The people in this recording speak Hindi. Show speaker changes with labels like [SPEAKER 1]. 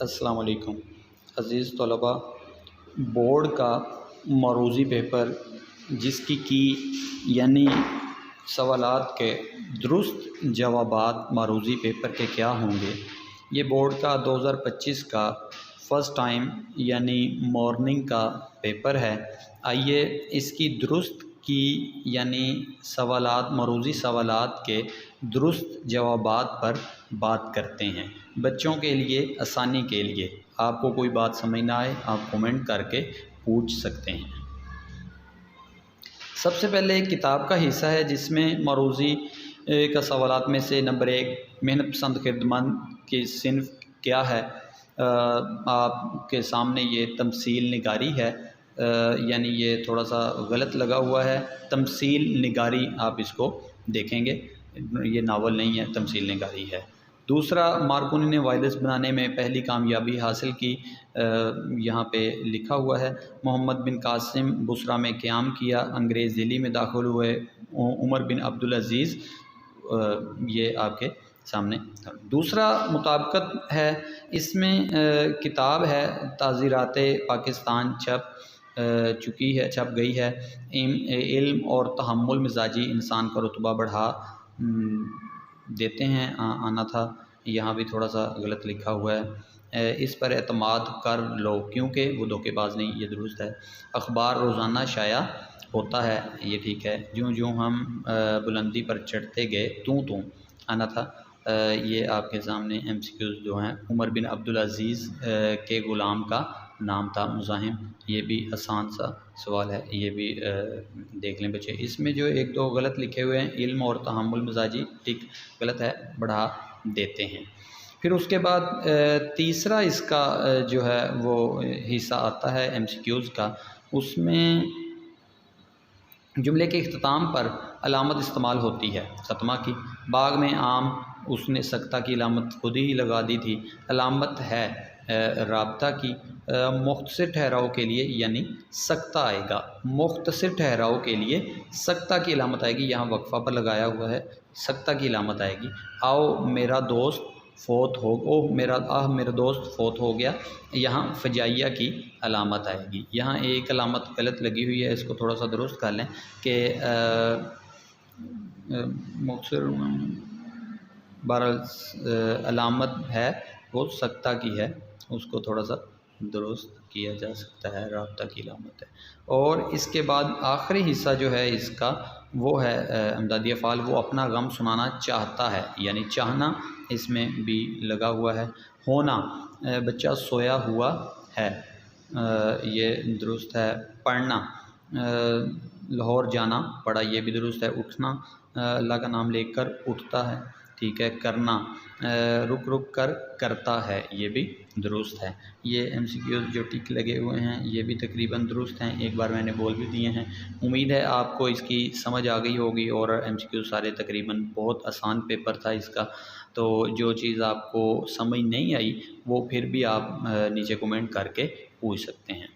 [SPEAKER 1] अस्सलाम वालेकुम अज़ीज़ तलबा। बोर्ड का मरूज़ी पेपर जिसकी की यानी सवालात के दुरुस्त जवाबात मरूज़ी पेपर के क्या होंगे, ये बोर्ड का 2025 का फ़र्स्ट टाइम यानी मॉर्निंग का पेपर है। आइए इसकी दुरुस्त की यानी सवालात मरूज़ी सवालात के दुरुस्त जवाबात पर बात करते हैं। बच्चों के लिए आसानी के लिए आपको कोई बात समझ ना आए आप कमेंट करके पूछ सकते हैं। सबसे पहले एक किताब का हिस्सा है जिसमें मरूज़ी का सवालात में से नंबर 1 मेहनत पसंद खिदमत की सिन्फ क्या है। आपके सामने ये तमसील निगारी है, यानी ये थोड़ा सा गलत लगा हुआ है। तमसील निगारी आप इसको देखेंगे, ये नावल नहीं है, तमसील निगारी है। दूसरा, मार्कोनी ने वायरस बनाने में पहली कामयाबी हासिल की, यहाँ पे लिखा हुआ है। मोहम्मद बिन कासिम बुसरा में क़याम किया, अंग्रेज़ दिल्ली में दाखिल हुए। उमर बिन अब्दुल अज़ीज़, ये आपके सामने। दूसरा मुताबिकत है, इसमें किताब है ताज़ीराते पाकिस्तान छप गई है। इल्म और तहम्मुल मिजाजी इंसान का रुतबा बढ़ा देते हैं, आना था, यहाँ भी थोड़ा सा गलत लिखा हुआ है। इस पर एतमाद कर लो क्योंकि वो धोखेबाज नहीं, ये दुरुस्त है। अखबार रोज़ाना शाया होता है, ये ठीक है। ज्यों ज्यों हम बुलंदी पर चढ़ते गए तू आना था, ये आपके सामने MCQs जो हैं। उमर बिन अब्दुल अज़ीज़ के ग़ुलाम का नाम था मुज़ाहिम, ये भी आसान सा सवाल है, ये भी देख लें बच्चे। इसमें जो एक दो गलत लिखे हुए हैं, इल्म और तहम्मुल मिजाजी ठीक गलत है, बढ़ा देते हैं। फिर उसके बाद तीसरा इसका जो है वो हिस्सा आता है MCQs का। उसमें जुमले के इख्तिताम पर अलामत इस्तेमाल होती है सतमा की। बाग में आम, उसने सख्ता की अलामत खुद ही लगा दी थी, अलामत है राबता की। मुख्तसर ठहराव के लिए यानी सख्ता आएगा, मुख्तसर ठहराव के लिए सख्ता की अलामत आएगी, यहाँ वक्फ़ा पर लगाया हुआ है, सख्ता की अलामत आएगी। आओ मेरा दोस्त फ़ौत हो, ओह मेरा दोस्त फ़ौत हो गया, यहाँ फजाइया की अलामत आएगी। यहाँ एक अलामत गलत लगी हुई है, इसको थोड़ा सा दुरुस्त कर लें कि मुख्तसर बहरहाल अलामत है वो सख्ता की है, उसको थोड़ा सा दुरुस्त किया जा सकता है, राब्ता की अलामत है। और इसके बाद आखिरी हिस्सा जो है इसका वो है अमदादी अफ़ाल, वो अपना गम सुनाना चाहता है, यानी चाहना इसमें भी लगा हुआ है। होना, बच्चा सोया हुआ है, ये दुरुस्त है। पढ़ना, लाहौर जाना पड़ा, ये भी दुरुस्त है। उठना, अल्लाह का नाम लेकर उठता है, ठीक है। करना, रुक रुक कर करता है, ये भी दुरुस्त है। ये MCQs जो टिक लगे हुए हैं ये भी तकरीबन दुरुस्त हैं, एक बार मैंने बोल भी दिए हैं। उम्मीद है आपको इसकी समझ आ गई होगी और MCQ सारे तकरीबन बहुत आसान पेपर था इसका। तो जो चीज़ आपको समझ नहीं आई वो फिर भी आप नीचे कमेंट करके पूछ सकते हैं।